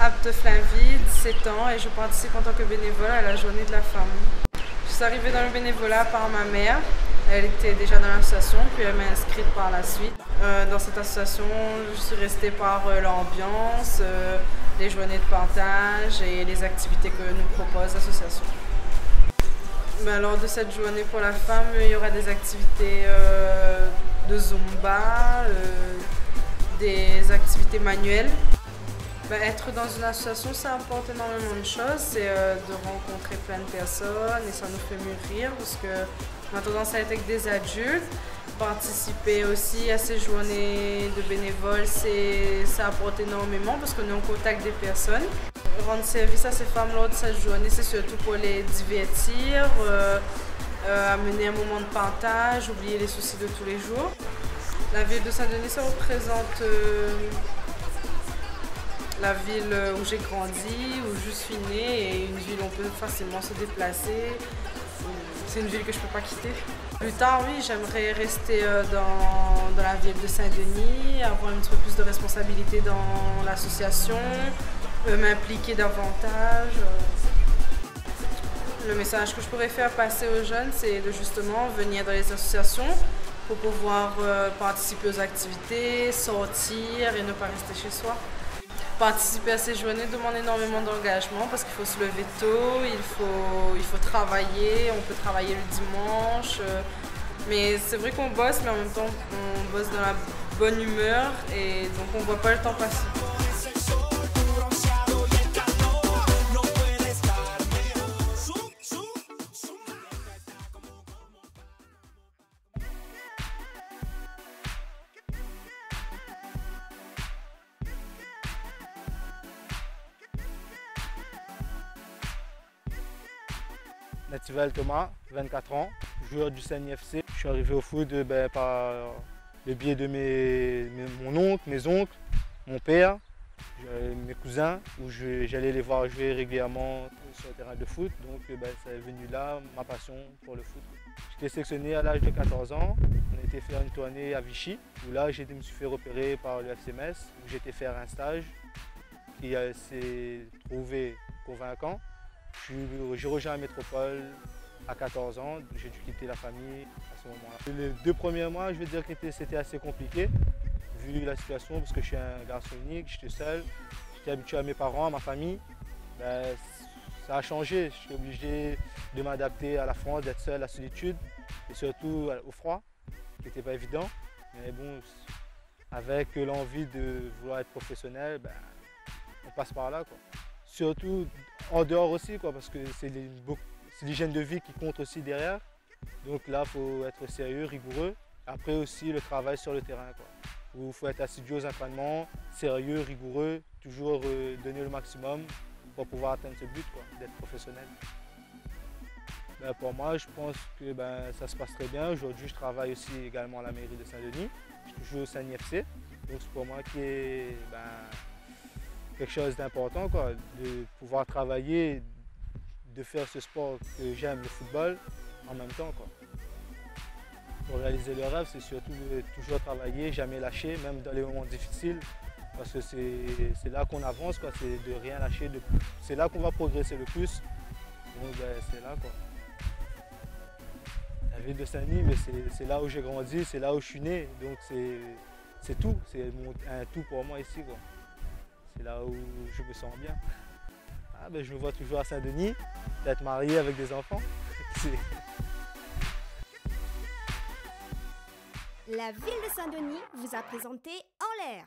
Abde Flainville, 17 ans, et je participe en tant que bénévole à la journée de la femme. Je suis arrivée dans le bénévolat par ma mère. Elle était déjà dans l'association, puis elle m'a inscrite par la suite. Dans cette association, je suis restée par l'ambiance, les journées de partage et les activités que nous propose l'association. Lors de cette journée pour la femme, il y aura des activités de Zumba, des activités manuelles. Être dans une association, ça apporte énormément de choses. C'est de rencontrer plein de personnes et ça nous fait mûrir parce qu'on a tendance à être avec des adultes. Participer aussi à ces journées de bénévoles, ça apporte énormément parce qu'on est en contact des personnes. Rendre service à ces femmes lors de cette journée, c'est surtout pour les divertir, amener un moment de partage, oublier les soucis de tous les jours. La ville de Saint-Denis, ça représente la ville où j'ai grandi, où je suis née, et une ville où on peut facilement se déplacer. C'est une ville que je ne peux pas quitter. Plus tard, oui, j'aimerais rester dans la ville de Saint-Denis, avoir un petit peu plus de responsabilité dans l'association, m'impliquer davantage. Le message que je pourrais faire passer aux jeunes, c'est de justement venir dans les associations pour pouvoir participer aux activités, sortir et ne pas rester chez soi. Participer à ces journées demande énormément d'engagement parce qu'il faut se lever tôt, il faut travailler, on peut travailler le dimanche. Mais c'est vrai qu'on bosse, mais en même temps on bosse dans la bonne humeur et donc on ne voit pas le temps passer. Natival Thomas, 24 ans, joueur du CNIFC. Je suis arrivé au foot par le biais de mon oncle, mes oncles, mon père, mes cousins, où j'allais les voir jouer régulièrement sur le terrain de foot. Donc ça est venu là, ma passion pour le foot. J'étais sélectionné à l'âge de 14 ans. On a été faire une tournée à Vichy, où là me suis fait repérer par le FC Metz, où j'ai été faire un stage qui s'est trouvé convaincant. J'ai rejoint la métropole à 14 ans, j'ai dû quitter la famille à ce moment-là. Les 2 premiers mois, je vais dire que c'était assez compliqué, vu la situation, parce que je suis un garçon unique, j'étais seul, j'étais habitué à mes parents, à ma famille. Ça a changé, j'étais obligé de m'adapter à la France, d'être seul, à la solitude, et surtout au froid, qui n'était pas évident. Mais bon, avec l'envie de vouloir être professionnel, on passe par là, quoi. Surtout en dehors aussi, parce que c'est l'hygiène de vie qui compte aussi derrière. Donc là, il faut être sérieux, rigoureux. Après aussi le travail sur le terrain, où il faut être assidu aux entraînements, sérieux, rigoureux, toujours donner le maximum pour pouvoir atteindre ce but, d'être professionnel. Pour moi, je pense que ça se passe très bien. Aujourd'hui, je travaille aussi également à la mairie de Saint-Denis. Je joue au CNIFC, donc c'est pour moi qui est quelque chose d'important, de pouvoir travailler, de faire ce sport que j'aime, le football, en même temps. Pour réaliser le rêve, c'est surtout de toujours travailler, jamais lâcher, même dans les moments difficiles, parce que c'est là qu'on avance, c'est de rien lâcher, c'est là qu'on va progresser le plus. Donc c'est là. La ville de Saint-Denis, c'est là où j'ai grandi, c'est là où je suis né, donc c'est tout, c'est un tout pour moi ici. C'est là où je me sens bien. Je me vois toujours à Saint-Denis, d'être marié avec des enfants. La ville de Saint-Denis vous a présenté En l'air.